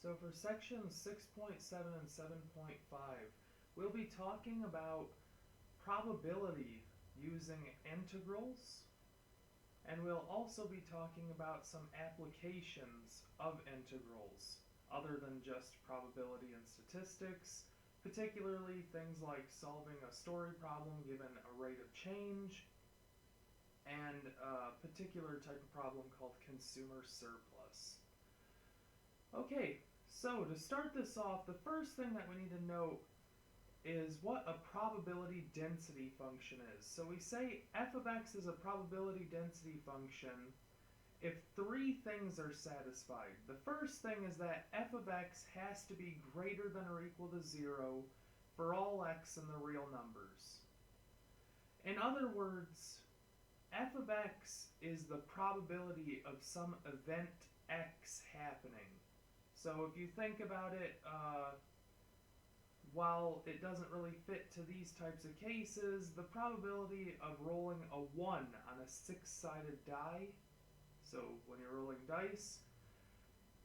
So for sections 6.7 and 7.5, we'll be talking about probability using integrals, and we'll also be talking about some applications of integrals other than just probability and statistics, particularly things like solving a story problem given a rate of change, and a particular type of problem called consumer surplus. Okay, so to start this off, the first thing that we need to note is what a probability density function is. So we say f of x is a probability density function if three things are satisfied. The first thing is that f of x has to be greater than or equal to 0 for all x in the real numbers. In other words, f of x is the probability of some event x happening. So if you think about it, while it doesn't really fit to these types of cases, the probability of rolling a 1 on a 6-sided die, so when you're rolling dice,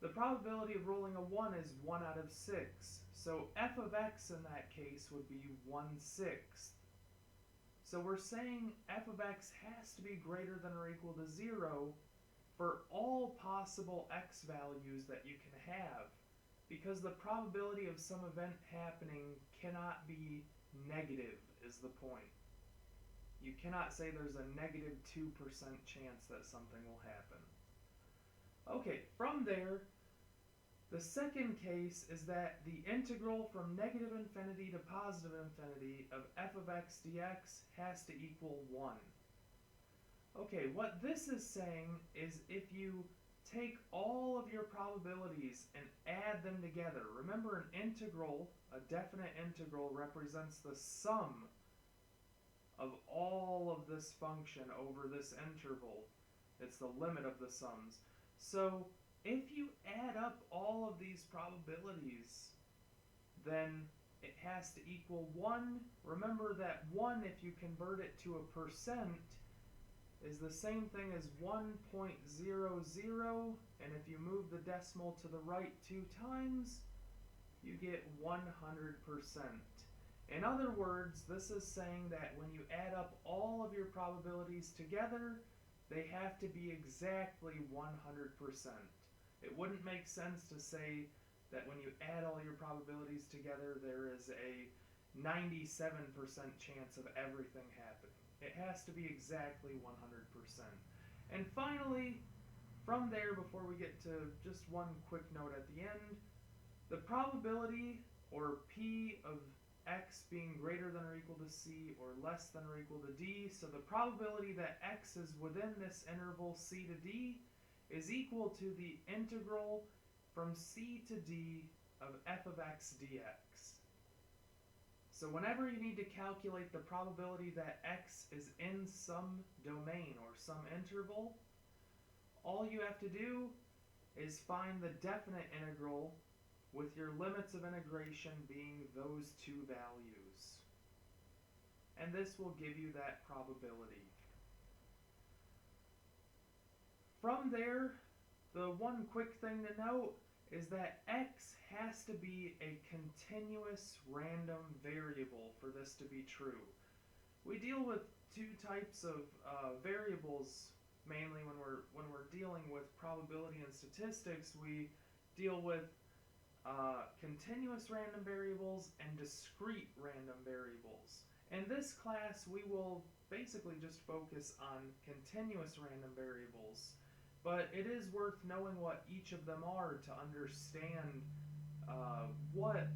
the probability of rolling a 1 is 1 out of 6. So f of x in that case would be 1/6. So we're saying f of x has to be greater than or equal to 0 for all possible x values that you can have, because the probability of some event happening cannot be negative, is the point. You cannot say there's a negative 2% chance that something will happen. Okay, from there, the second case is that the integral from negative infinity to positive infinity of f of x dx has to equal 1. Okay, what this is saying is if you take all of your probabilities and add them together. Remember, an integral, a definite integral, represents the sum of all of this function over this interval. It's the limit of the sums. So if you add up all of these probabilities, then it has to equal 1. Remember that 1, if you convert it to a percent, is the same thing as 1.00, and if you move the decimal to the right 2 times, you get 100%. In other words, this is saying that when you add up all of your probabilities together, they have to be exactly 100%. It wouldn't make sense to say that when you add all your probabilities together, there is a 97% chance of everything happening. It has to be exactly 100%. And finally, from there, before we get to just one quick note at the end, the probability, or P, of x being greater than or equal to c or less than or equal to d, so the probability that x is within this interval c to d is equal to the integral from c to d of f of x dx. So whenever you need to calculate the probability that x is in some domain or some interval, all you have to do is find the definite integral with your limits of integration being those two values. And this will give you that probability. From there, the one quick thing to note is that x has to be a continuous random variable for this to be true. We deal with two types of variables mainly when we're dealing with probability and statistics. We deal with continuous random variables and discrete random variables. In this class, we will basically just focus on continuous random variables. But it is worth knowing what each of them are to understand what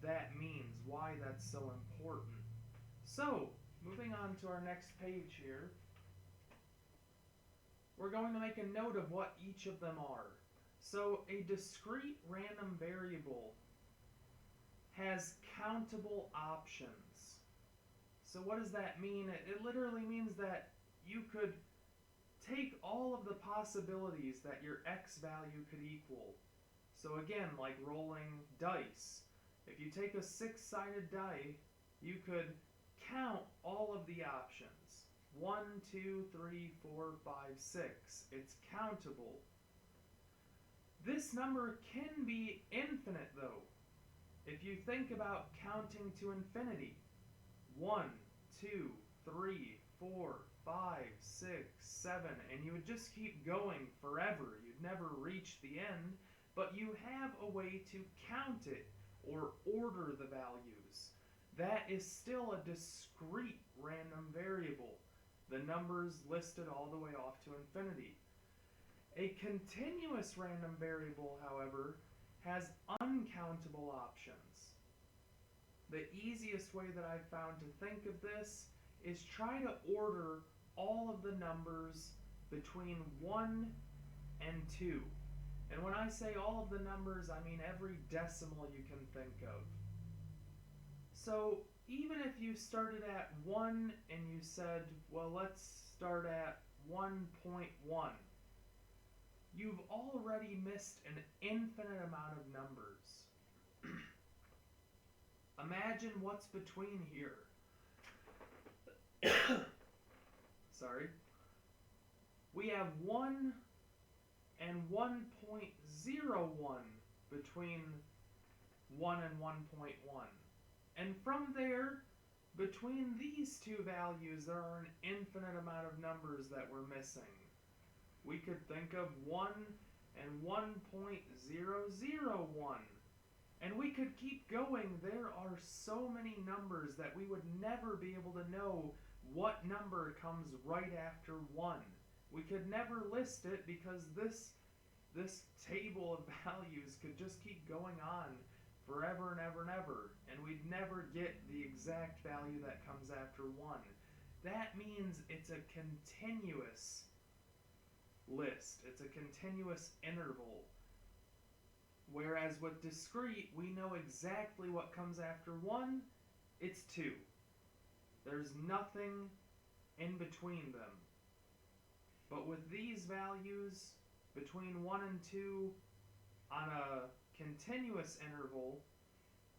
that means, why that's so important. So, moving on to our next page here, we're going to make a note of what each of them are. So, a discrete random variable has countable options. So what does that mean? It literally means that you could take all of the possibilities that your x value could equal. So again, like rolling dice. If you take a 6-sided die, you could count all of the options. 1, 2, 3, 4, 5, 6. It's countable. This number can be infinite though. If you think about counting to infinity, 1, 2, 3, 4, 5, 6, 7, and you would just keep going forever. You'd never reach the end, but you have a way to count it or order the values. That is still a discrete random variable. The numbers listed all the way off to infinity. A continuous random variable, however, has uncountable options. The easiest way that I've found to think of this is try to order all of the numbers between 1 and 2. And when I say all of the numbers, I mean every decimal you can think of. So even if you started at 1 and you said, well, let's start at 1.1, you've already missed an infinite amount of numbers. Imagine what's between here. Sorry. We have 1 and 1.01 between 1 and 1.1. And from there, between these two values, there are an infinite amount of numbers that we're missing. We could think of 1 and 1.001. And we could keep going. There are so many numbers that we would never be able to know what number comes right after 1. We could never list it because this table of values could just keep going on forever and ever and ever, and we'd never get the exact value that comes after 1. That means it's a continuous list. It's a continuous interval. Whereas with discrete, we know exactly what comes after 1. It's 2. There's nothing in between them. But with these values, between 1 and 2, on a continuous interval,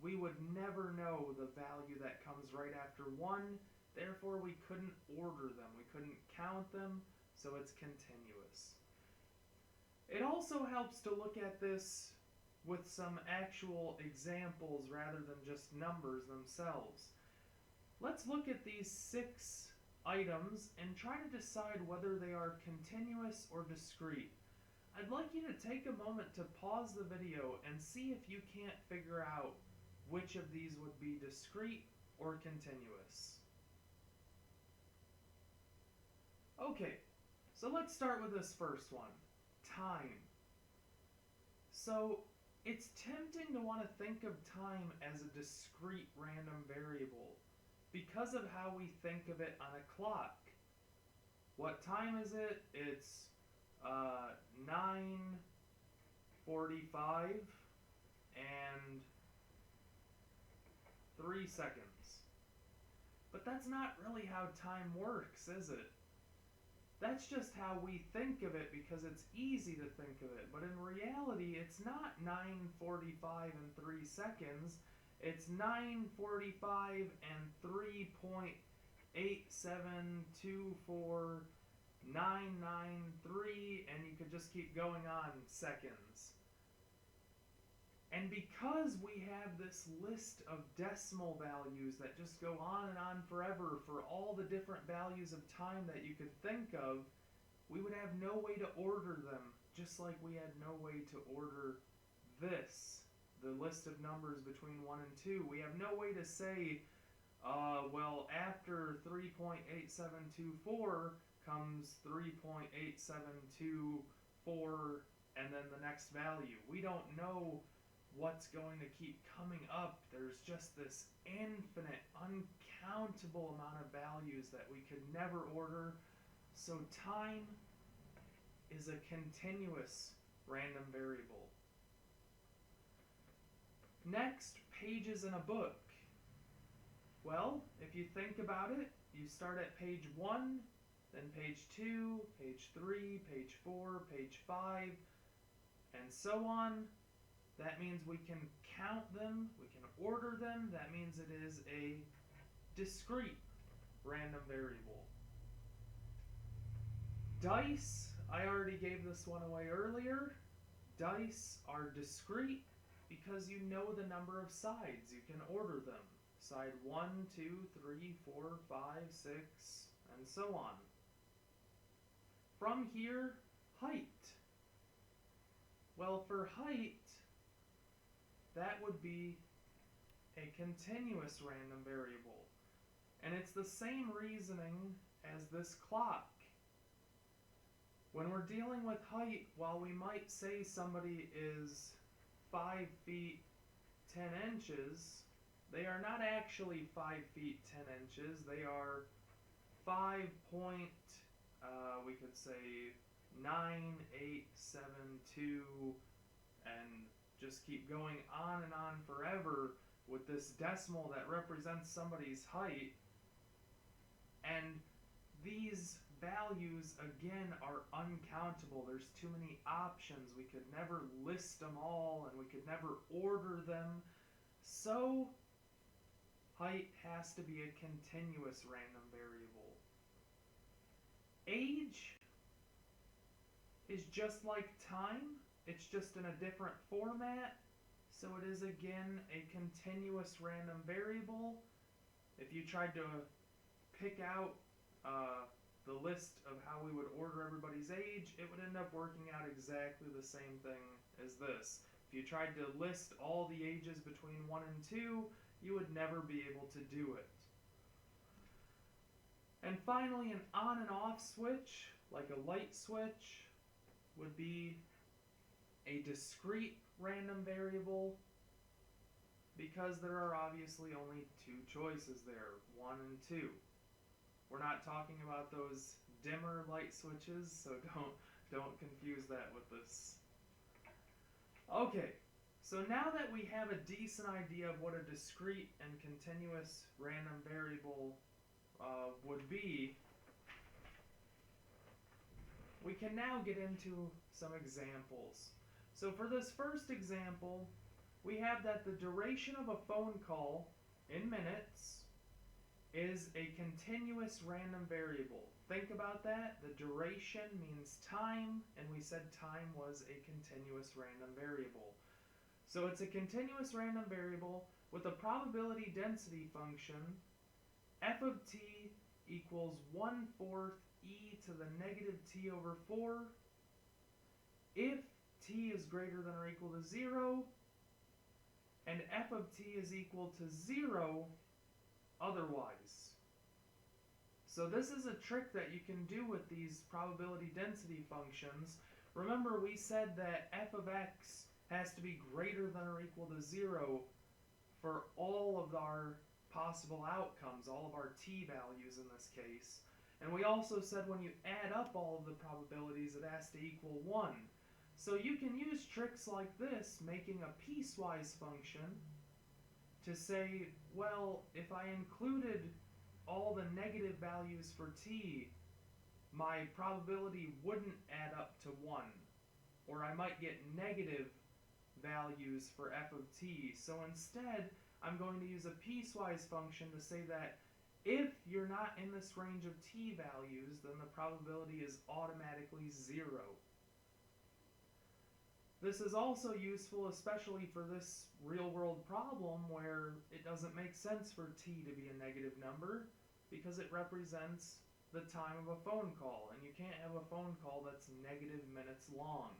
we would never know the value that comes right after 1. Therefore, we couldn't order them. We couldn't count them, so it's continuous. It also helps to look at this with some actual examples rather than just numbers themselves. Let's look at these 6 items and try to decide whether they are continuous or discrete. I'd like you to take a moment to pause the video and see if you can't figure out which of these would be discrete or continuous. Okay, so let's start with this first one, time. So it's tempting to want to think of time as a discrete random variable because of how we think of it on a clock. What time is it? It's 9:45 and 3 seconds. But that's not really how time works, is it? That's just how we think of it because it's easy to think of it. But in reality, it's not 9:45 and 3 seconds. It's 9:45 and 3.8724,993, and you could just keep going on seconds. And because we have this list of decimal values that just go on and on forever for all the different values of time that you could think of, we would have no way to order them, just like we had no way to order this, the list of numbers between 1 and 2. We have no way to say, well, after 3.8724 comes 3.8724 and then the next value. We don't know what's going to keep coming up. There's just this infinite, uncountable amount of values that we could never order. So time is a continuous random variable. Next, pages in a book. Well, if you think about it, you start at page 1, then page 2, page 3, page 4, page 5, and so on. That means we can count them, we can order them. That means it is a discrete random variable. Dice, I already gave this one away earlier. Dice are discrete because you know the number of sides. You can order them. Side 1, 2, 3, 4, 5, 6, and so on. From here, height. Well, for height, that would be a continuous random variable. And it's the same reasoning as this clock. When we're dealing with height, while we might say somebody is 5 feet 10 inches, they are not actually 5 feet 10 inches. They are 5 point, we could say 9872, and just keep going on and on forever with this decimal that represents somebody's height. And these values, again, are uncountable. There's too many options. We could never list them all, and we could never order them. So, height has to be a continuous random variable. Age is just like time. It's just in a different format. So it is, again, a continuous random variable. If you tried to pick out the list of how we would order everybody's age, it would end up working out exactly the same thing as this. If you tried to list all the ages between 1 and 2, you would never be able to do it. And finally, an on and off switch, like a light switch, would be a discrete random variable, because there are obviously only two choices there, 1 and 2. We're not talking about those dimmer light switches, so don't confuse that with this. Okay, so now that we have a decent idea of what a discrete and continuous random variable would be, we can now get into some examples. So for this first example, we have that the duration of a phone call in minutes is a continuous random variable. Think about that. The duration means time, and we said time was a continuous random variable. So it's a continuous random variable with a probability density function. F of t equals 1/4 e to the negative t over 4 if t is greater than or equal to 0, and f of t is equal to 0 otherwise. So this is a trick that you can do with these probability density functions. Remember, we said that f of x has to be greater than or equal to 0 for all of our possible outcomes, all of our t values in this case. And we also said when you add up all of the probabilities, it has to equal 1. So you can use tricks like this, making a piecewise function, to say, well, if I included all the negative values for t, my probability wouldn't add up to 1. Or I might get negative values for f of t. So instead, I'm going to use a piecewise function to say that if you're not in this range of t values, then the probability is automatically 0. This is also useful, especially for this real-world problem where it doesn't make sense for t to be a negative number because it represents the time of a phone call, and you can't have a phone call that's negative minutes long.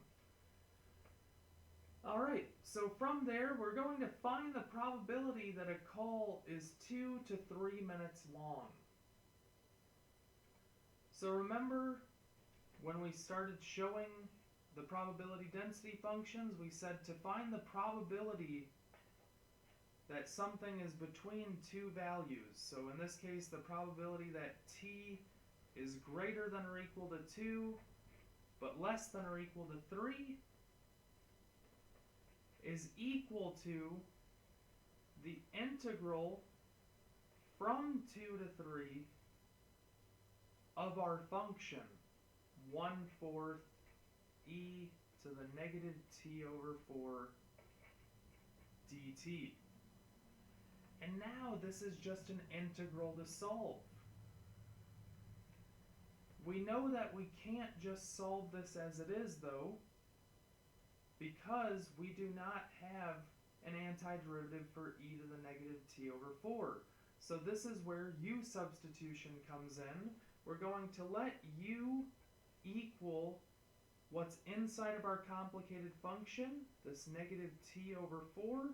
Alright, so from there, we're going to find the probability that a call is 2 to 3 minutes long. So remember, when we started showing the probability density functions, we said to find the probability that something is between two values. So in this case, the probability that t is greater than or equal to 2, but less than or equal to 3, is equal to the integral from 2 to 3 of our function, 1/4 e to the negative t over 4 dt. And now this is just an integral to solve. We know that we can't just solve this as it is, though, because we do not have an antiderivative for e to the negative t over 4. So this is where u substitution comes in. We're going to let u equal what's inside of our complicated function, this negative t over 4.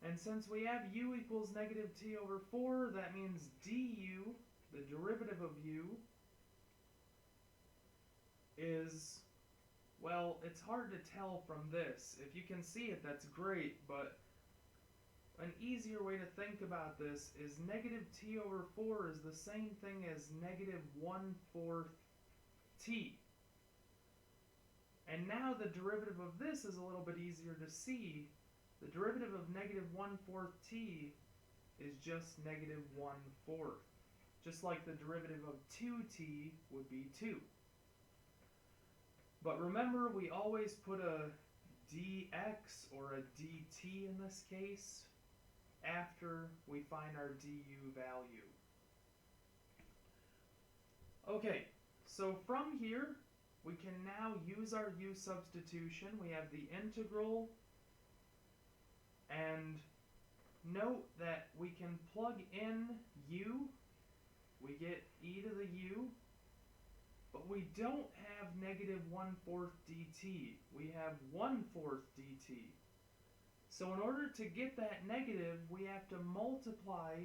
And since we have u equals negative t over 4, that means du, the derivative of u, is, well, it's hard to tell from this. If you can see it, that's great, but an easier way to think about this is negative t over 4 is the same thing as negative 1/4 t. And now the derivative of this is a little bit easier to see. The derivative of negative 1/4 t is just negative 1/4. Just like the derivative of 2t would be 2. But remember, we always put a dx or a dt in this case after we find our du value. Okay, so from here, we can now use our u substitution. We have the integral, and note that we can plug in u, we get e to the u, but we don't have negative 1/4 dt. We have 1/4 dt. So in order to get that negative, we have to multiply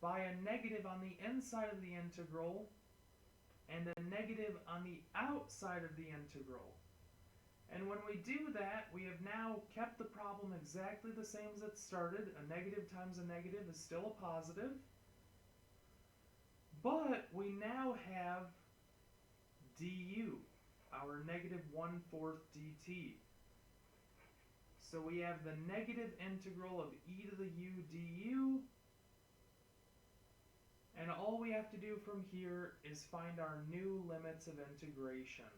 by a negative on the inside of the integral and a negative on the outside of the integral. And when we do that, we have now kept the problem exactly the same as it started. A negative times a negative is still a positive. But we now have du, our negative 1/4 dt. So we have the negative integral of e to the u du, and all we have to do from here is find our new limits of integration.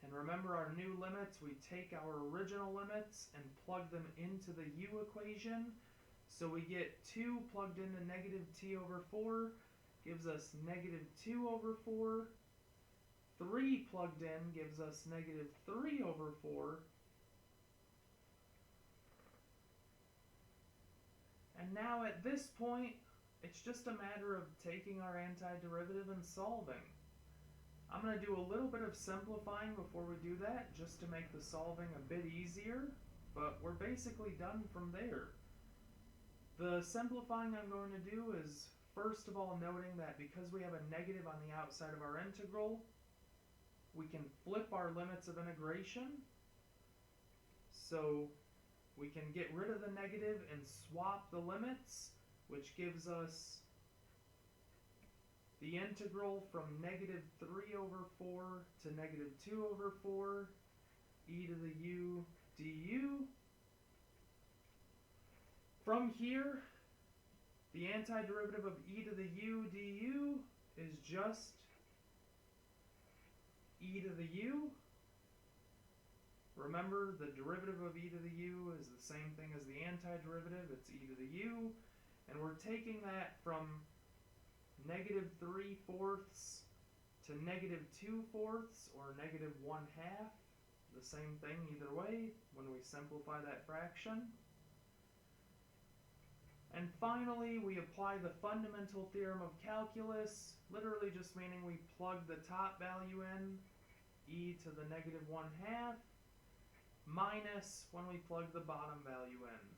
And remember our new limits, we take our original limits and plug them into the u equation. So we get 2 plugged into negative t over 4 gives us negative 2 over 4. 3 plugged in gives us negative 3 over 4. And now at this point, it's just a matter of taking our antiderivative and solving. I'm going to do a little bit of simplifying before we do that, just to make the solving a bit easier, but we're basically done from there. The simplifying I'm going to do is, first of all, noting that because we have a negative on the outside of our integral, we can flip our limits of integration. So we can get rid of the negative and swap the limits, which gives us the integral from negative 3 over 4 to negative 2 over 4, e to the u du. From here, the antiderivative of e to the u du is just e to the u. Remember, the derivative of e to the u is the same thing as the antiderivative, it's e to the u. And we're taking that from negative 3/4 to negative 2/4 or negative 1/2. The same thing either way when we simplify that fraction. And finally, we apply the fundamental theorem of calculus, literally just meaning we plug the top value in, e to the negative 1/2, minus when we plug the bottom value in,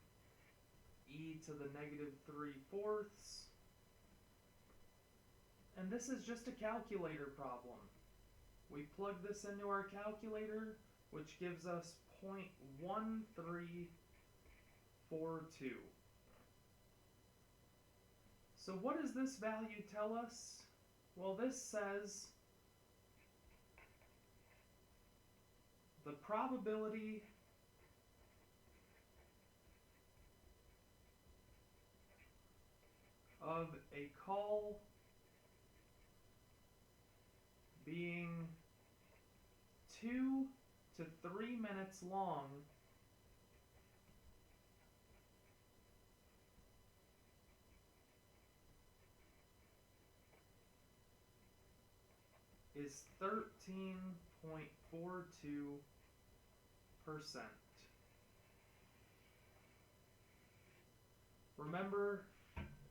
e to the negative 3/4. And this is just a calculator problem. We plug this into our calculator, which gives us 0.1342. So what does this value tell us? Well, this says the probability of a call being 2 to 3 minutes long is 13.42%. Remember,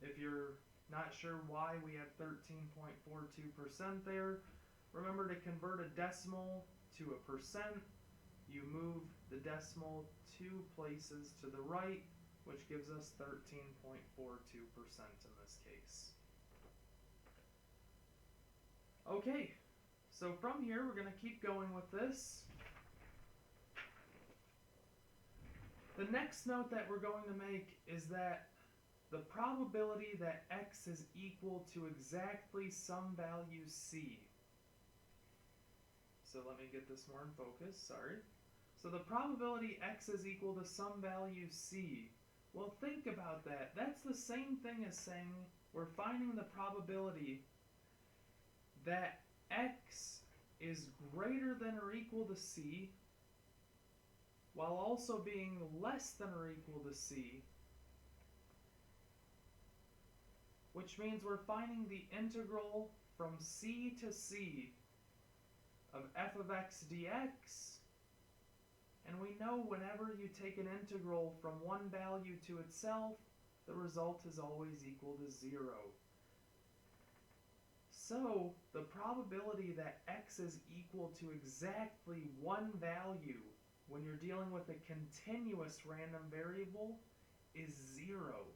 if you're not sure why we have 13.42% there, remember to convert a decimal to a percent. You move the decimal 2 places to the right, which gives us 13.42% in this case. Okay, so from here we're going to keep going with this. The next note that we're going to make is that the probability that x is equal to exactly some value c. So let me get this more in focus, sorry. So the probability x is equal to some value c. Well, think about that. That's the same thing as saying we're finding the probability that x is greater than or equal to c, while also being less than or equal to c, which means we're finding the integral from c to c of f of x dx, and we know whenever you take an integral from one value to itself, the result is always equal to 0. So, the probability that x is equal to exactly one value when you're dealing with a continuous random variable is 0.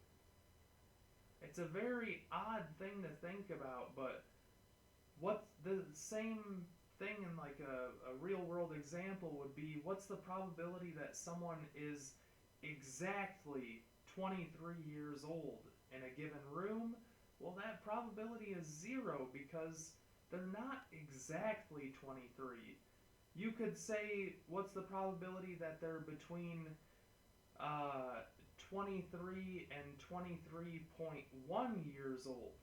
It's a very odd thing to think about, but what's the same thing in like a real world example would be, what's the probability that someone is exactly 23 years old in a given room? Well, that probability is 0 because they're not exactly 23. You could say, what's the probability that they're between 23 and 23.1 years old?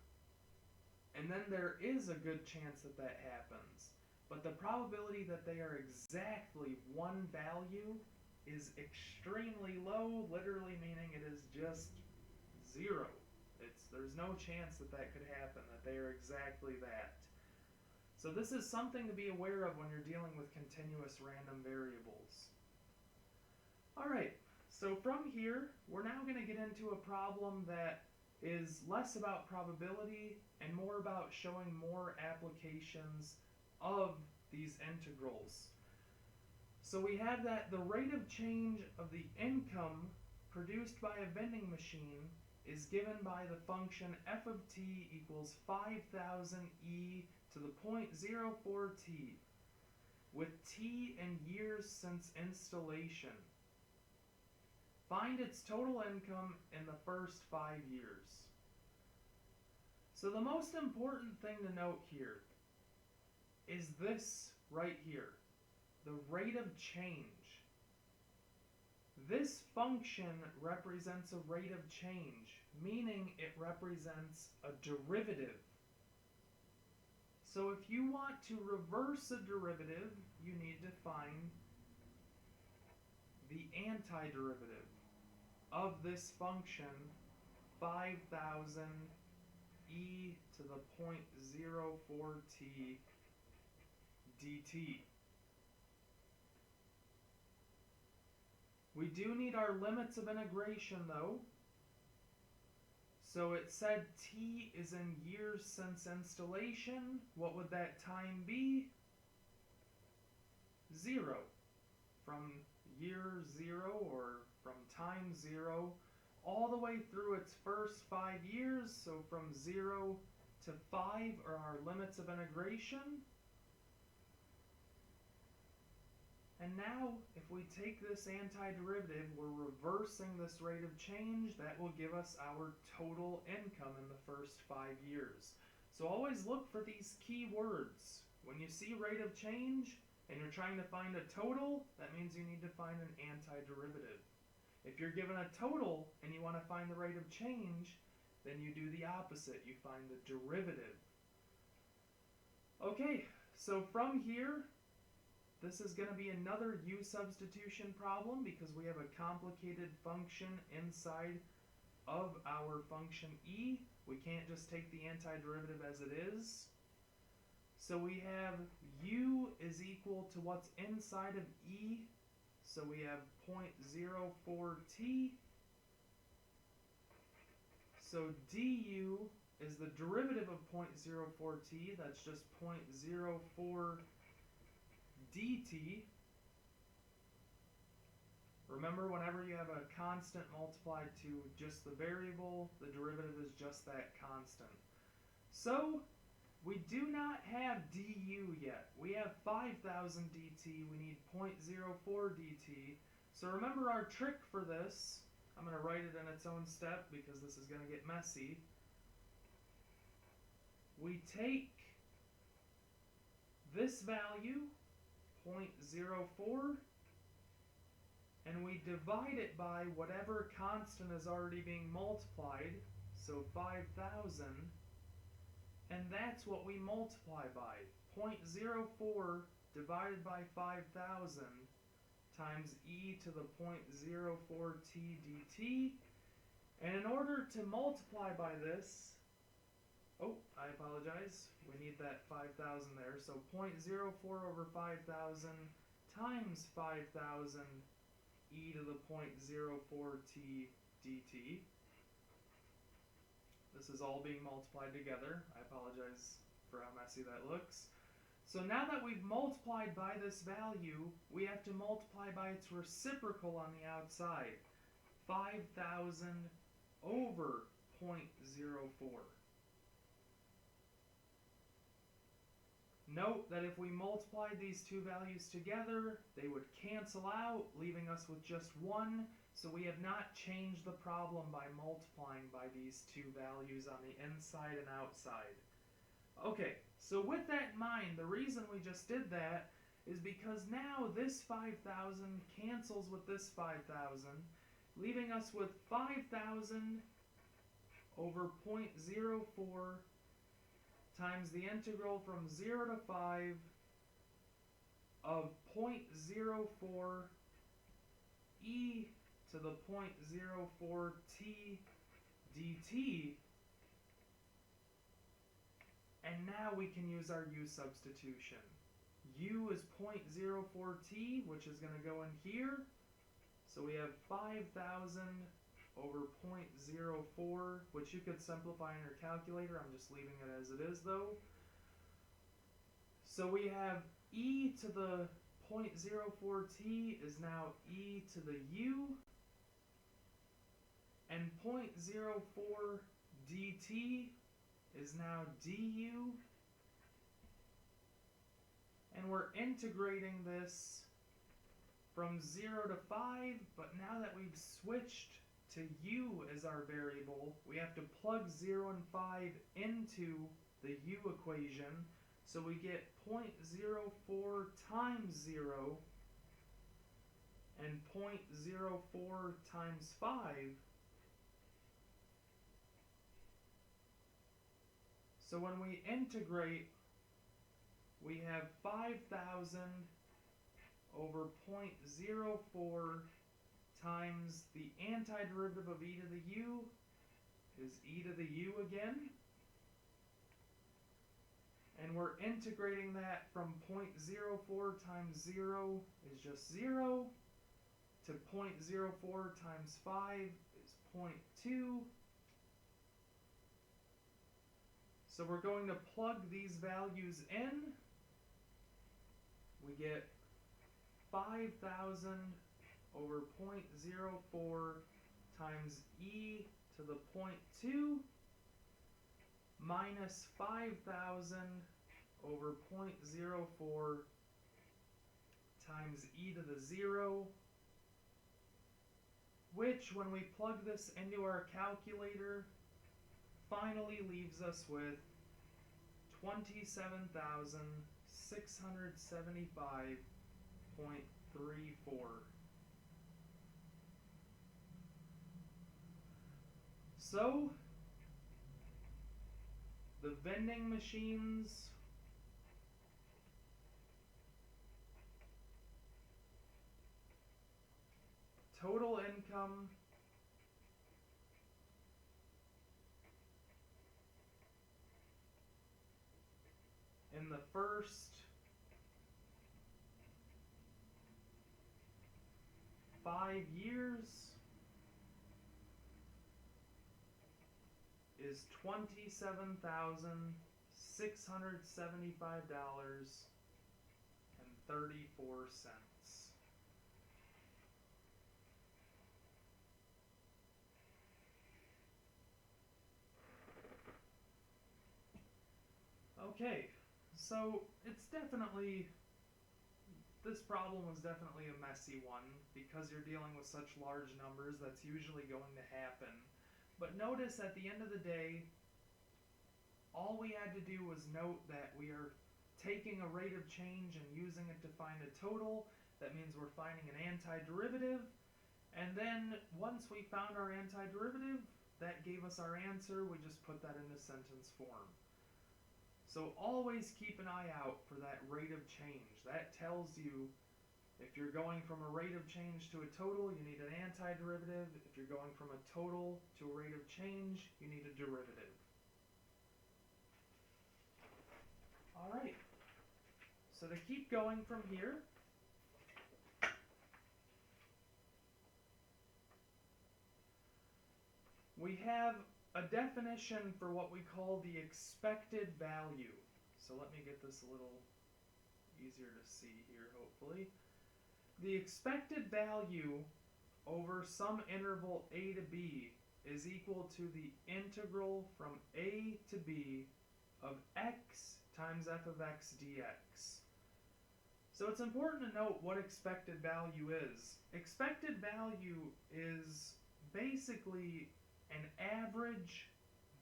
And then there is a good chance that that happens. But the probability that they are exactly one value is extremely low, literally meaning it is just 0. There's no chance that that could happen, that they are exactly that. So this is something to be aware of when you're dealing with continuous random variables. Alright, so from here, we're now going to get into a problem that is less about probability and more about showing more applications of these integrals. So we have that the rate of change of the income produced by a vending machine is given by the function f of t equals 5,000 e to the 0.04t, with t in years since installation. Find its total income in the first 5 years. So the most important thing to note here is this right here, the rate of change. This function represents a rate of change, meaning it represents a derivative. So if you want to reverse a derivative, you need to find the antiderivative of this function, 5,000 e to the 0.04t dt. We do need our limits of integration though. So it said t is in years since installation. What would that time be? 0. From year 0 or from time 0 all the way through its first 5 years. So from 0 to 5 are our limits of integration. And now, if we take this antiderivative, we're reversing this rate of change. That will give us our total income in the first 5 years. So always look for these key words. When you see rate of change and you're trying to find a total, that means you need to find an antiderivative. If you're given a total and you want to find the rate of change, then you do the opposite. You find the derivative. Okay, so from here, this is going to be another U substitution problem because we have a complicated function inside of our function e. We can't just take the antiderivative as it is. So we have U is equal to what's inside of E. So we have 0.04t. So du is the derivative of 0.04t. That's just 0.04 dt. Remember, whenever you have a constant multiplied to just the variable, the derivative is just that constant. So we do not have du yet. We have 5,000 dt. We need 0.04 dt. So remember our trick for this. I'm going to write it in its own step because this is going to get messy. We take this value, 0.04, and we divide it by whatever constant is already being multiplied, so 5,000, and that's what we multiply by. 0.04 divided by 5,000 times e to the 0.04t dt. And in order to multiply by this, oh, I apologize, we need that 5,000 there, so 0.04 over 5,000 times 5,000 e to the 0.04t dt. This is all being multiplied together. I apologize for how messy that looks. So now that we've multiplied by this value, we have to multiply by its reciprocal on the outside. 5,000 over 0.04. Note that if we multiplied these two values together, they would cancel out, leaving us with just 1. So we have not changed the problem by multiplying by these two values on the inside and outside. Okay, so with that in mind, the reason we just did that is because now this 5,000 cancels with this 5,000, leaving us with 5,000 over 0.04 times the integral from 0 to 5 of 0.04 e to the 0.04t dt. And now we can use our u substitution. U is 0.04t, which is going to go in here. So we have 5,000 over 0.04, which you could simplify in your calculator. I'm just leaving it as it is, though. So we have e to the 0.04t is now e to the u, and 0.04 dt is now du, and we're integrating this from 0 to 5, but now that we've switched to u as our variable, we have to plug 0 and 5 into the u equation, so we get 0.04 times 0 and 0.04 times 5. So when we integrate, we have 5,000 over 0.04 times the antiderivative of e to the u is e to the u again. And we're integrating that from 0.04 times 0 is just 0 to 0.04 times 5 is 0.2. So we're going to plug these values in. We get 5,000 over 0.04 times e to the 0.2 minus 5,000 over 0.04 times e to the 0, which, when we plug this into our calculator, finally leaves us with 27,675.34. So, the vending machines total income in the the first 5 years is $27,675.34. Okay, so this problem was definitely a messy one because you're dealing with such large numbers. That's usually going to happen. But notice at the end of the day, all we had to do was note that we are taking a rate of change and using it to find a total. That means we're finding an antiderivative. And then once we found our antiderivative, that gave us our answer. We just put that into sentence form. So always keep an eye out for that rate of change. That tells you if you're going from a rate of change to a total, you need an antiderivative. If you're going from a total to a rate of change, you need a derivative. All right. So to keep going from here, we have a definition for what we call the expected value. So let me get this a little easier to see here, hopefully. The expected value over some interval a to b is equal to the integral from a to b of x times f of x dx. So it's important to note what expected value is. Expected value is basically an average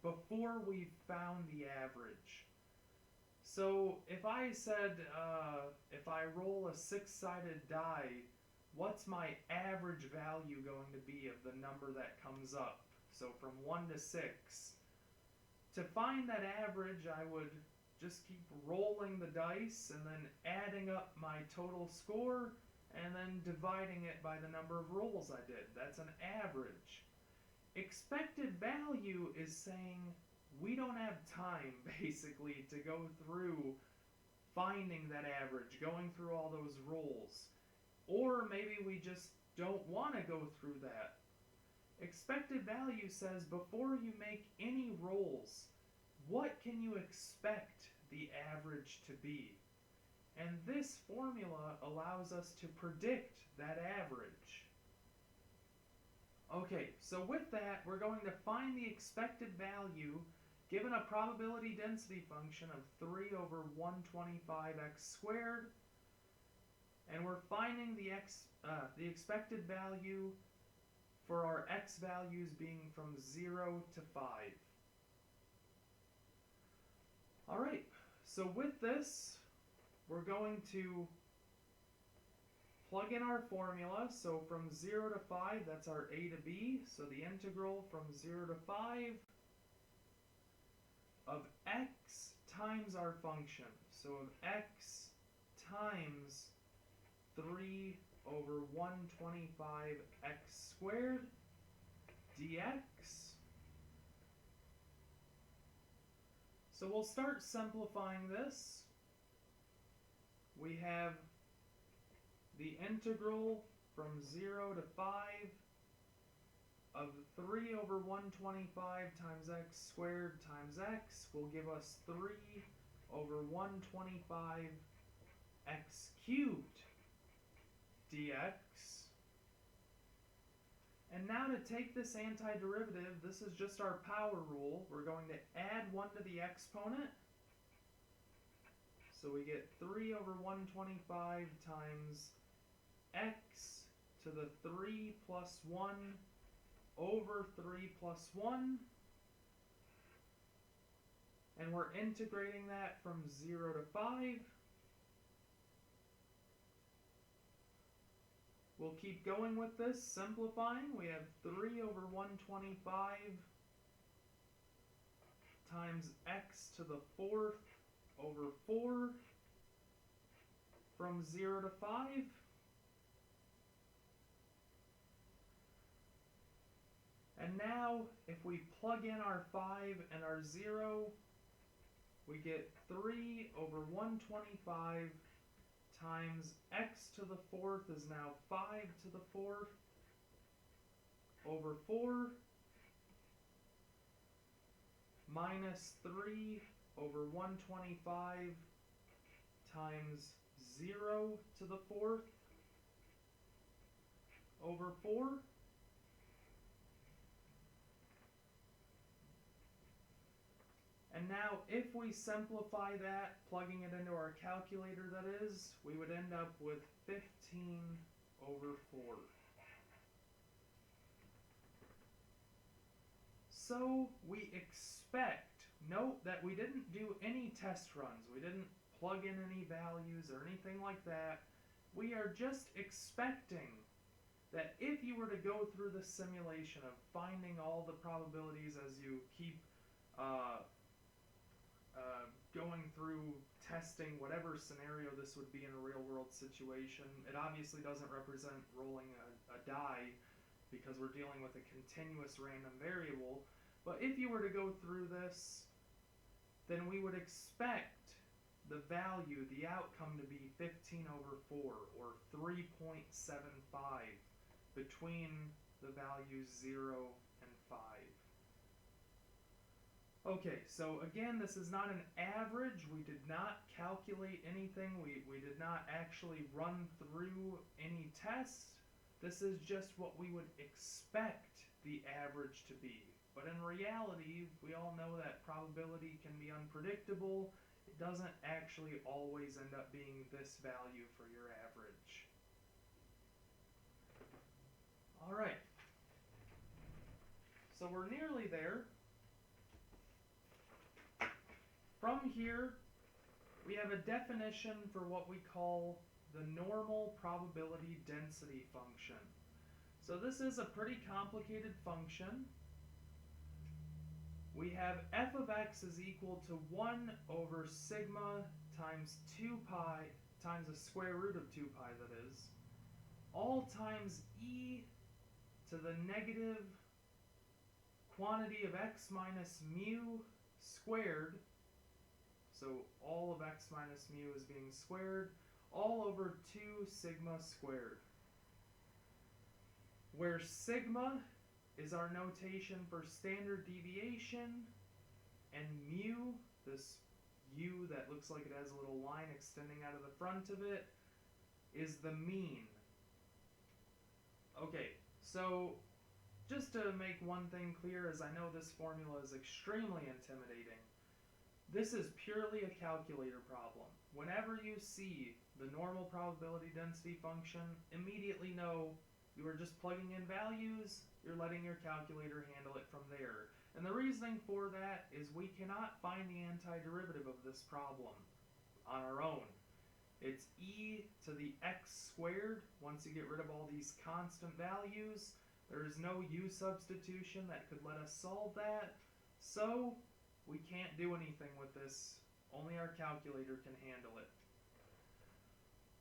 before we've found the average. So if I said, if I roll a six-sided die, what's my average value going to be of the number that comes up? So from 1 to 6. To find that average, I would just keep rolling the dice and then adding up my total score and then dividing it by the number of rolls I did. That's an average. Expected value is saying we don't have time, basically, to go through finding that average, going through all those rolls. Or maybe we just don't want to go through that. Expected value says before you make any rolls, what can you expect the average to be? And this formula allows us to predict that average. Okay, so with that, we're going to find the expected value given a probability density function of 3 over 125x squared, and we're finding the expected value for our x values being from 0 to 5. All right, so with this, we're going to plug in our formula. So from 0 to 5, that's our a to b. So the integral from 0 to 5 of x times our function. So of x times 3 over 125x squared dx. So we'll start simplifying this. We have the integral from 0 to 5 of 3 over 125 times x squared times x will give us 3 over 125 x cubed dx. And now to take this antiderivative, this is just our power rule. We're going to add 1 to the exponent. So we get 3 over 125 times x to the 3 plus 1 over 3 plus 1. And we're integrating that from 0 to 5. We'll keep going with this, simplifying. We have 3 over 125 times x to the 4th over 4 from 0 to 5. And now, if we plug in our 5 and our 0, we get 3 over 125 times x to the fourth is now 5 to the fourth over 4 minus 3 over 125 times 0 to the fourth over 4. And now if we simplify that, plugging it into our calculator that is, we would end up with 15 over 4. So we expect, note that we didn't do any test runs, we didn't plug in any values or anything like that. We are just expecting that if you were to go through the simulation of finding all the probabilities as you keep going through testing whatever scenario this would be in a real world situation, it obviously doesn't represent rolling a die because we're dealing with a continuous random variable. But if you were to go through this, then we would expect the value, the outcome, to be 15 over 4, or 3.75, between the values 0 and 5. Okay, so again, this is not an average. We did not calculate anything. We did not actually run through any tests. This is just what we would expect the average to be. But in reality, we all know that probability can be unpredictable. It doesn't actually always end up being this value for your average. All right. So we're nearly there. From here, we have a definition for what we call the normal probability density function. So this is a pretty complicated function. We have f of x is equal to 1 over sigma times 2 pi times the square root of 2 pi, that is, all times e to the negative quantity of x minus mu squared. So all of x minus mu is being squared, all over 2 sigma squared. Where sigma is our notation for standard deviation, and mu, this u that looks like it has a little line extending out of the front of it, is the mean. Okay, so just to make one thing clear, as I know this formula is extremely intimidating, this is purely a calculator problem. Whenever you see the normal probability density function, immediately know you are just plugging in values, you're letting your calculator handle it from there. And the reasoning for that is we cannot find the antiderivative of this problem on our own. It's e to the x squared. Once you get rid of all these constant values, there is no u substitution that could let us solve that. So we can't do anything with this. Only our calculator can handle it.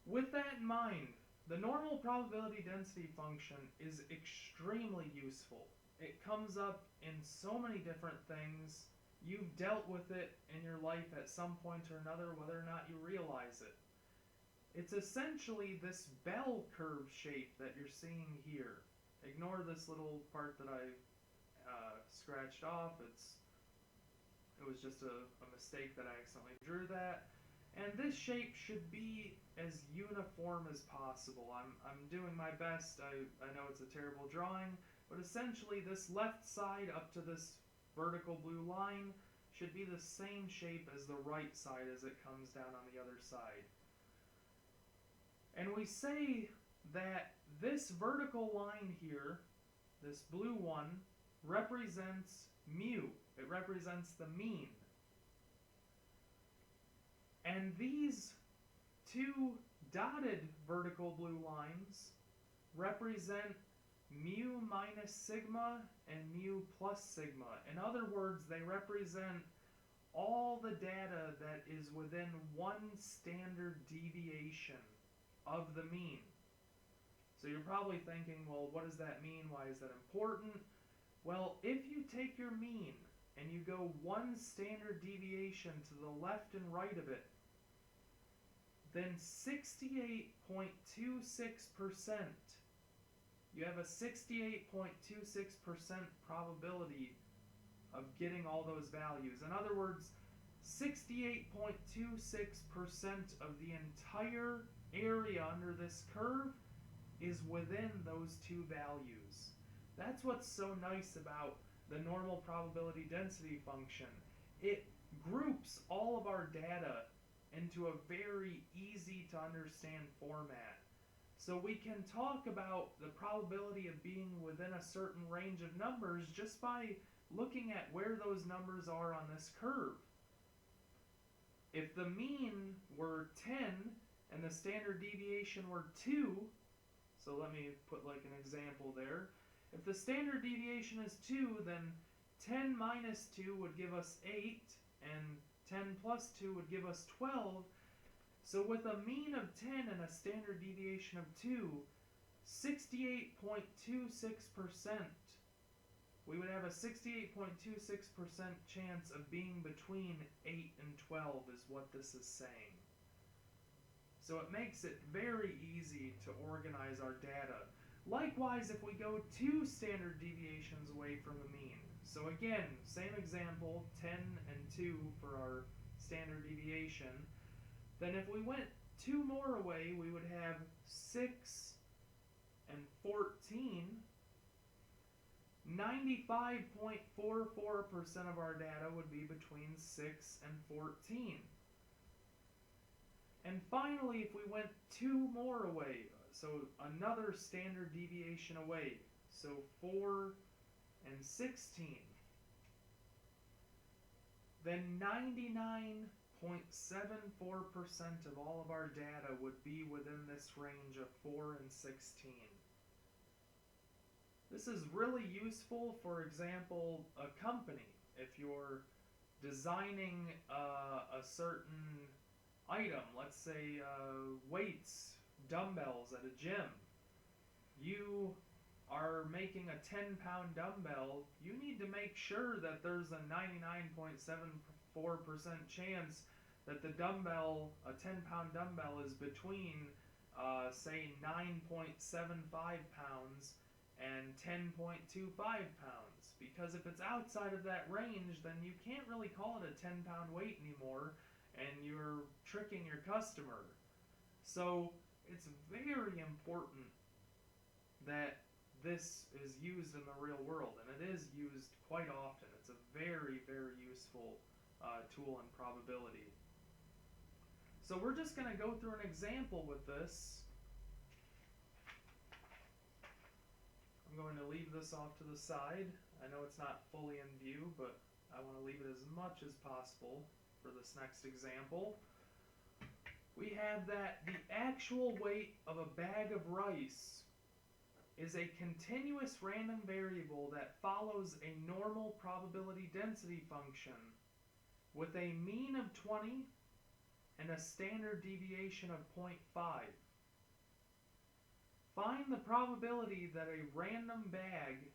With that in mind, the normal probability density function is extremely useful. It comes up in so many different things. You've dealt with it in your life at some point or another, whether or not you realize it. It's essentially this bell curve shape that you're seeing here. Ignore this little part that I scratched off. It was just a mistake that I accidentally drew that. And this shape should be as uniform as possible. I'm doing my best. I know it's a terrible drawing, but essentially this left side up to this vertical blue line should be the same shape as the right side as it comes down on the other side. And we say that this vertical line here, this blue one, represents mu. It represents the mean. And these two dotted vertical blue lines represent mu minus sigma and mu plus sigma. In other words, they represent all the data that is within one standard deviation of the mean. So you're probably thinking, well, what does that mean? Why is that important? Well, if you take your mean and you go one standard deviation to the left and right of it, then 68.26%, you have a 68.26% probability of getting all those values. In other words, 68.26% of the entire area under this curve is within those two values. That's what's so nice about the normal probability density function. It groups all of our data into a very easy to understand format. So we can talk about the probability of being within a certain range of numbers just by looking at where those numbers are on this curve. If the mean were 10 and the standard deviation were 2, so let me put like an example there. If the standard deviation is 2, then 10 minus 2 would give us 8, and 10 plus 2 would give us 12. So with a mean of 10 and a standard deviation of 2, 68.26%, we would have a 68.26% chance of being between 8 and 12 is what this is saying. So it makes it very easy to organize our data. Likewise, if we go 2 standard deviations away from the mean. So again, same example, 10 and 2 for our standard deviation. Then if we went 2 more away, we would have 6 and 14. 95.44% of our data would be between 6 and 14. And finally, if we went 2 more away, so another standard deviation away, so 4 and 16, then 99.74% of all of our data would be within this range of 4 and 16. This is really useful, for example, a company. If you're designing a certain item, let's say weights, dumbbells at a gym, you are making a 10-pound dumbbell, you need to make sure that there's a 99.74% chance that the dumbbell, a 10-pound dumbbell, is between, say, 9.75 pounds and 10.25 pounds. Because if it's outside of that range, then you can't really call it a 10-pound weight anymore, and you're tricking your customer. So it's very important that this is used in the real world, and it is used quite often. It's a very, very useful tool in probability. So we're just going to go through an example with this. I'm going to leave this off to the side. I know it's not fully in view, but I want to leave it as much as possible for this next example. We have that the actual weight of a bag of rice is a continuous random variable that follows a normal probability density function with a mean of 20 and a standard deviation of 0.5. Find the probability that a random bag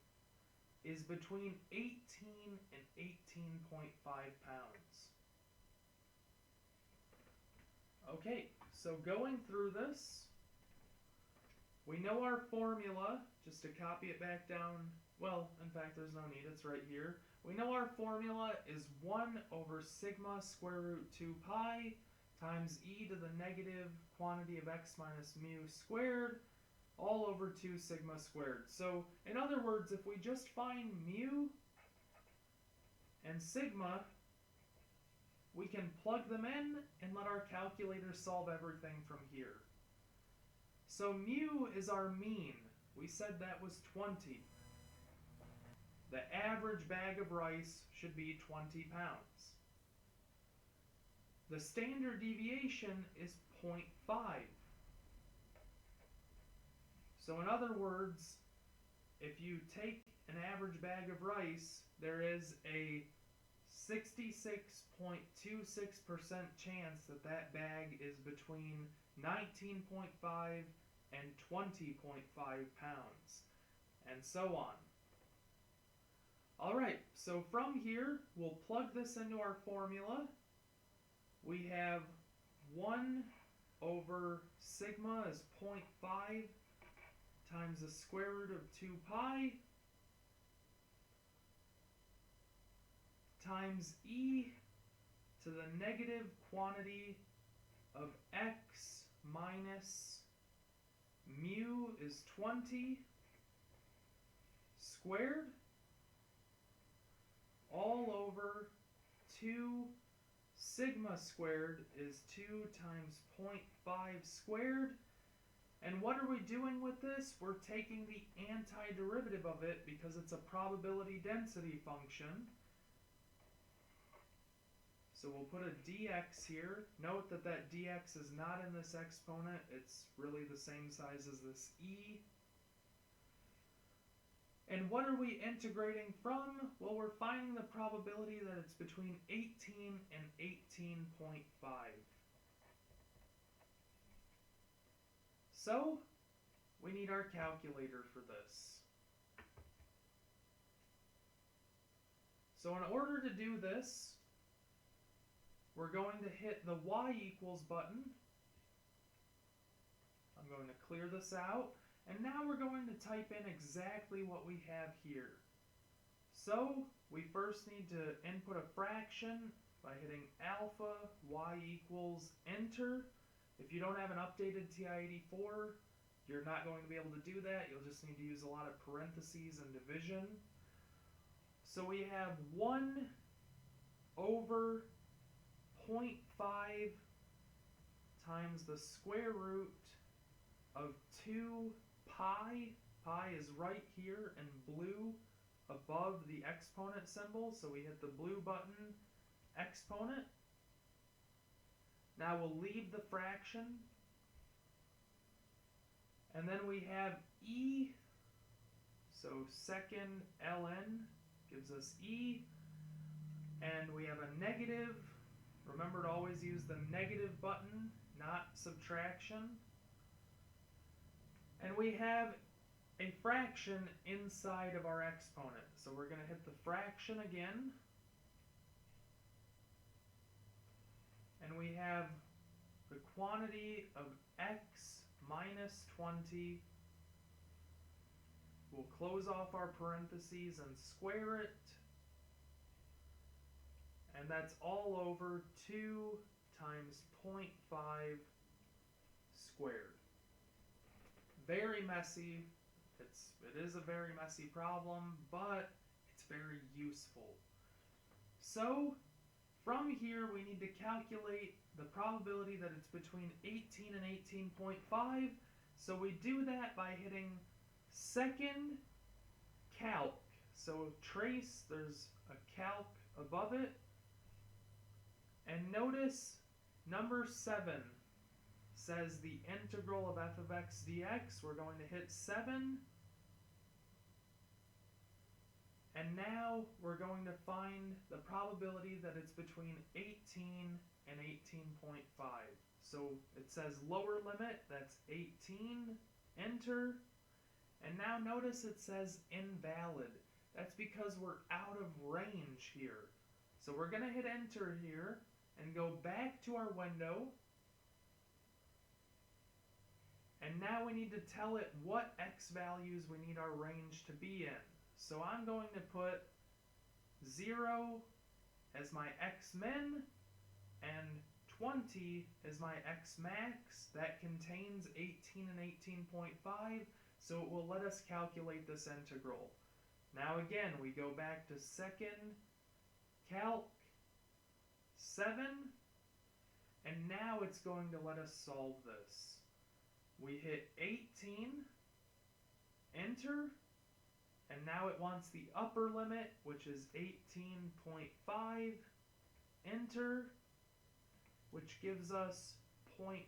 is between 18 and 18.5 pounds. Okay, so going through this, we know our formula, just to copy it back down. Well, in fact, there's no need, it's right here. We know our formula is 1 over sigma square root 2 pi times e to the negative quantity of x minus mu squared all over 2 sigma squared. So, in other words, if we just find mu and sigma, we can plug them in and let our calculator solve everything from here. So mu is our mean. We said that was 20. The average bag of rice should be 20 pounds. The standard deviation is 0.5. So in other words, if you take an average bag of rice, there is a 66.26% chance that that bag is between 19.5 and 20.5 pounds, and so on. Alright, so from here, we'll plug this into our formula. We have 1 over sigma is 0.5 times the square root of 2 pi times e to the negative quantity of x minus mu is 20 squared all over 2 sigma squared is 2 times 0.5 squared. And what are we doing with this? We're taking the antiderivative of it because it's a probability density function. So we'll put a dx here. Note that that dx is not in this exponent. It's really the same size as this e. And what are we integrating from? Well, we're finding the probability that it's between 18 and 18.5. So, we need our calculator for this. So in order to do this, we're going to hit the y equals button. I'm going to clear this out. And now we're going to type in exactly what we have here. So we first need to input a fraction by hitting alpha y equals enter. If you don't have an updated TI-84, you're not going to be able to do that. You'll just need to use a lot of parentheses and division. So we have 1 over 0.5 times the square root of 2 pi. Pi is right here in blue above the exponent symbol, so we hit the blue button, exponent. Now we'll leave the fraction, and then we have e, so second ln gives us e, and we have a negative. Remember to always use the negative button, not subtraction. And we have a fraction inside of our exponent. So we're going to hit the fraction again. And we have the quantity of x minus 20. We'll close off our parentheses and square it. And that's all over 2 times 0.5 squared. Very messy. It is a very messy problem, but it's very useful. So from here we need to calculate the probability that it's between 18 and 18.5. So we do that by hitting second calc. So trace, there's a calc above it. And notice number 7 says the integral of f of x dx. We're going to hit 7. And now we're going to find the probability that it's between 18 and 18.5. So it says lower limit, that's 18, enter. And now notice it says invalid. That's because we're out of range here. So we're going to hit enter here and go back to our window. And now we need to tell it what x values we need our range to be in. So I'm going to put 0 as my x min and 20 as my x max. That contains 18 and 18.5, so it will let us calculate this integral. Now again, we go back to second calc 7, and now it's going to let us solve this. We hit 18, enter, and now it wants the upper limit, which is 18.5, enter, which gives us 0.0013.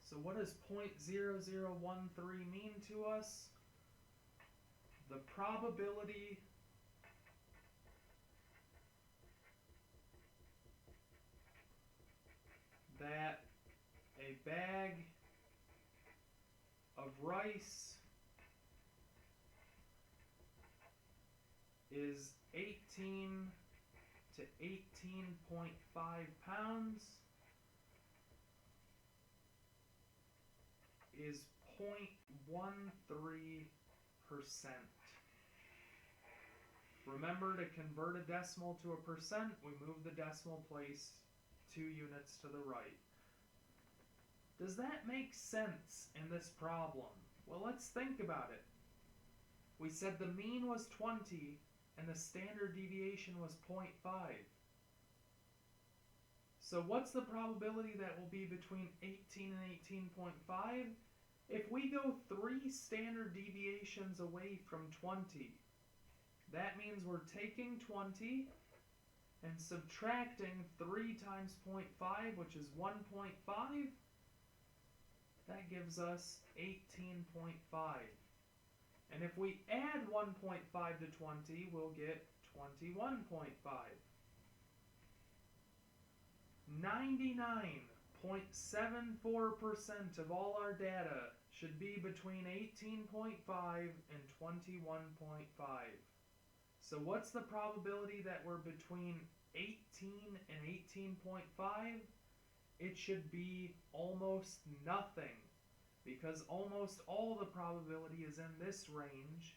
So what does 0.0013 mean to us? The probability that a bag of rice is 18 to 18.5 pounds is 0.13%. Remember, to convert a decimal to a percent, we move the decimal place 2 units to the right. Does that make sense in this problem? Well, let's think about it. We said the mean was 20 and the standard deviation was 0.5. So what's the probability that will be between 18 and 18.5? If we go 3 standard deviations away from 20, that means we're taking 20 and subtracting 3 times 0.5, which is 1.5. That gives us 18.5. And if we add 1.5 to 20, we'll get 21.5. 99.74% of all our data should be between 18.5 and 21.5. So what's the probability that we're between 18 and 18.5? It should be almost nothing, because almost all the probability is in this range,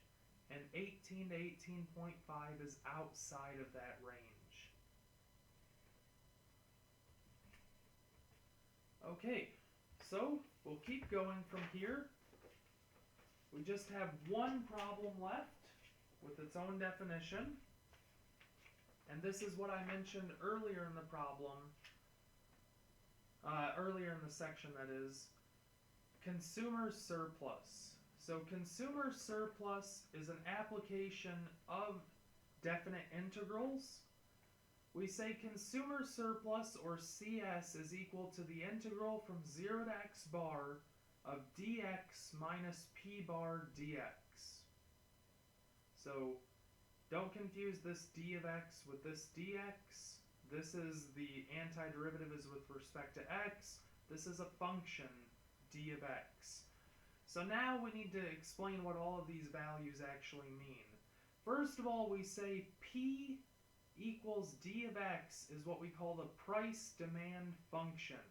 and 18 to 18.5 is outside of that range. Okay, so we'll keep going from here. We just have one problem left with its own definition, and this is what I mentioned earlier in the problem, earlier in the section, that is, consumer surplus. So consumer surplus is an application of definite integrals. We say consumer surplus, or CS, is equal to the integral from 0 to x bar of dx minus p bar dx. So don't confuse this d of x with this dx. This is the antiderivative is with respect to x. This is a function, d of x. So now we need to explain what all of these values actually mean. First of all, we say p equals d of x is what we call the price demand function.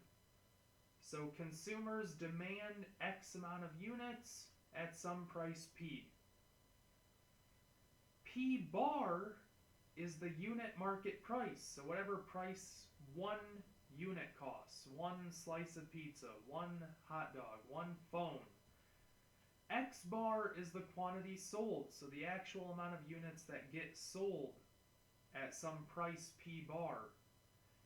So consumers demand X amount of units at some price P. P bar is the unit market price. So whatever price one unit costs, one slice of pizza, one hot dog, one phone. X bar is the quantity sold, so the actual amount of units that get sold at some price P bar.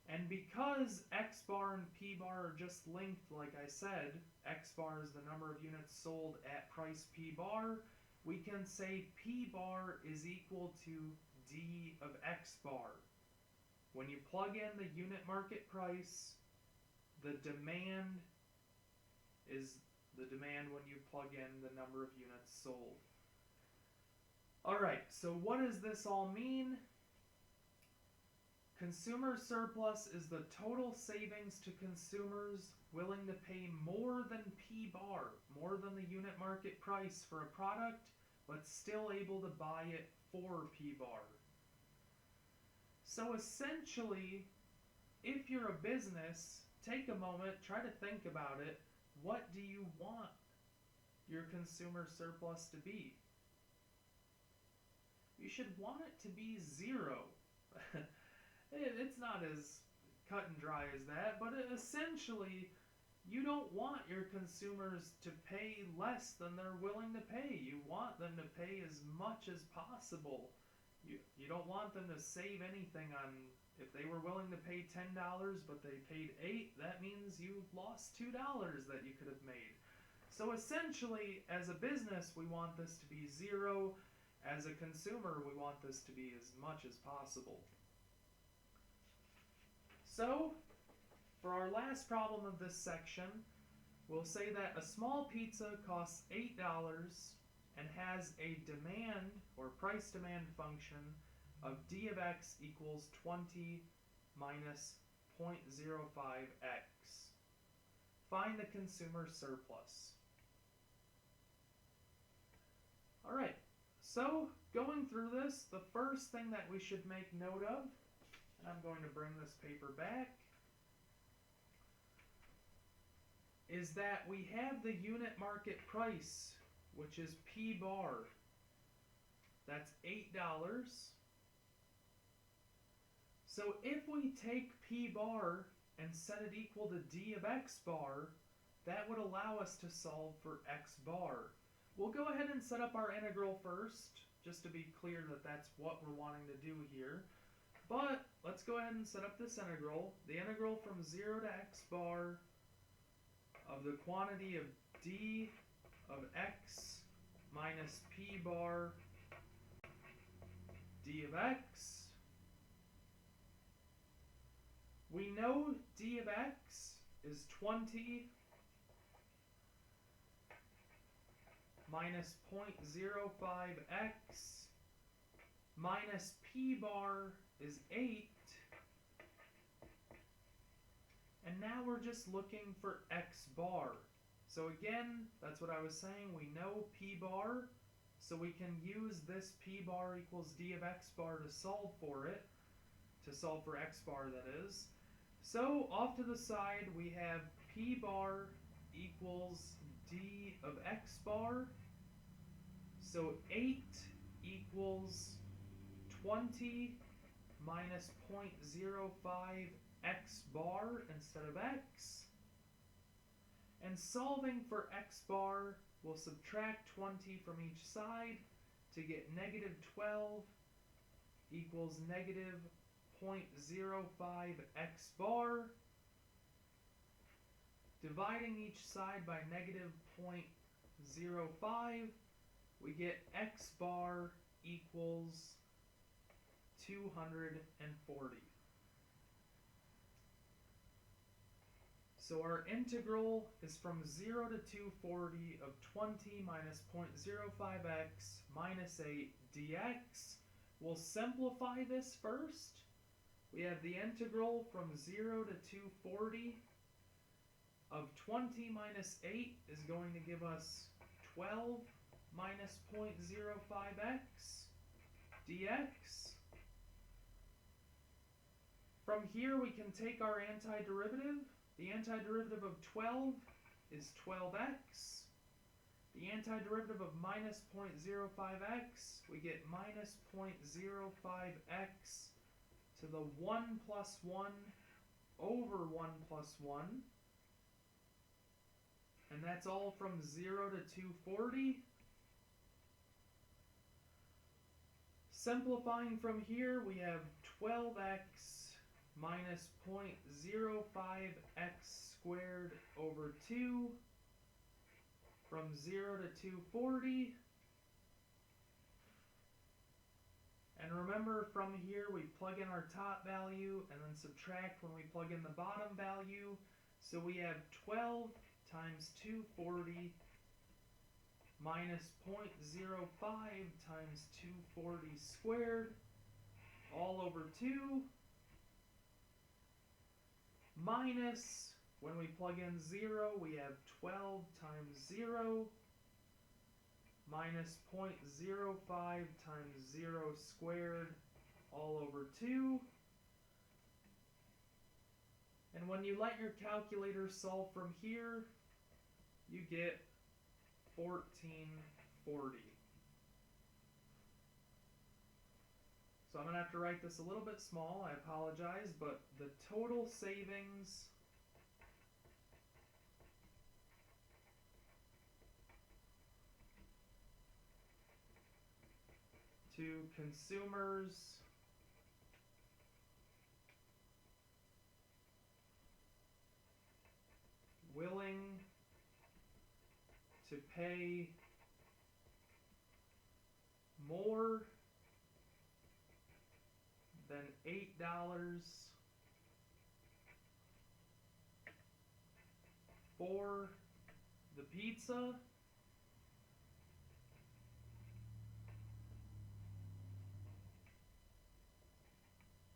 And because X bar and P bar are just linked, like I said, X bar is the number of units sold at price P bar, we can say P bar is equal to D of X bar. When you plug in the unit market price, the demand is the demand when you plug in the number of units sold. Alright, so what does this all mean? Consumer surplus is the total savings to consumers willing to pay more than P bar, more than the unit market price for a product, but still able to buy it for P bar. So essentially, if you're a business, take a moment, try to think about it. What do you want your consumer surplus to be? You should want it to be zero. It's not as cut and dry as that, but essentially, you don't want your consumers to pay less than they're willing to pay. You want them to pay as much as possible. You don't want them to save anything on, if they were willing to pay $10 but they paid $8, that means you lost $2 that you could have made. So essentially, as a business, we want this to be zero. As a consumer, we want this to be as much as possible. So, for our last problem of this section, we'll say that a small pizza costs $8 and has a demand, or price demand function, of d of x equals 20 minus 0.05x. Find the consumer surplus. Alright, so going through this, the first thing that we should make note of, and I'm going to bring this paper back, is that we have the unit market price, which is P bar. That's $8. So if we take P bar and set it equal to d of x bar, that would allow us to solve for x bar. We'll go ahead and set up our integral first, just to be clear that that's what we're wanting to do here. But let's go ahead and set up this integral. The integral from 0 to x bar of the quantity of d of x minus p bar d of x. We know d of x is 20 minus 0.05x minus p bar is 8. And now we're just looking for x bar. So again, that's what I was saying. We know p bar, so we can use this p bar equals d of x bar to solve for it, to solve for x bar, that is. So off to the side, we have p bar equals d of x bar. So 8 equals 20 minus 0.05 x bar instead of x. And solving for x bar, we'll subtract 20 from each side to get negative 12 equals negative 0.05 x bar. Dividing each side by negative 0.05, we get x bar equals 240. So our integral is from 0 to 240 of 20 minus 0.05x minus 8 dx. We'll simplify this first. We have the integral from 0 to 240 of 20 minus 8 is going to give us 12 minus 0.05x dx. From here we can take our antiderivative. The antiderivative of 12 is 12x. The antiderivative of minus 0.05x, we get minus 0.05x to the 1 plus 1 over 1 plus 1. And that's all from 0 to 240. Simplifying from here, we have 12x minus 0.05x squared over 2 from 0 to 240. And remember, from here we plug in our top value and then subtract when we plug in the bottom value. So we have 12 times 240 minus 0.05 times 240 squared all over 2 minus, when we plug in 0, we have 12 times 0 minus 0.05 times 0 squared all over 2. And when you let your calculator solve from here, you get 1440. So I'm going to have to write this a little bit small, I apologize, but the total savings to consumers willing to pay more than $8 for the pizza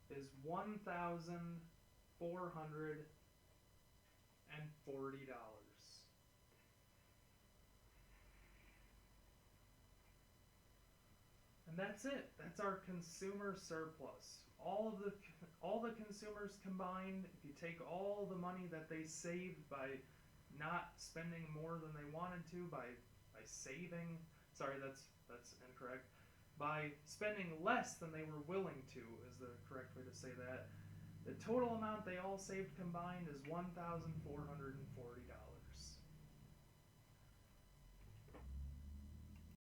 is $1,440. And that's it. That's our consumer surplus. All the consumers combined, if you take all the money that they saved by not spending more than they wanted to, by saving, sorry, that's incorrect. By spending less than they were willing to is the correct way to say that. The total amount they all saved combined is $1,440.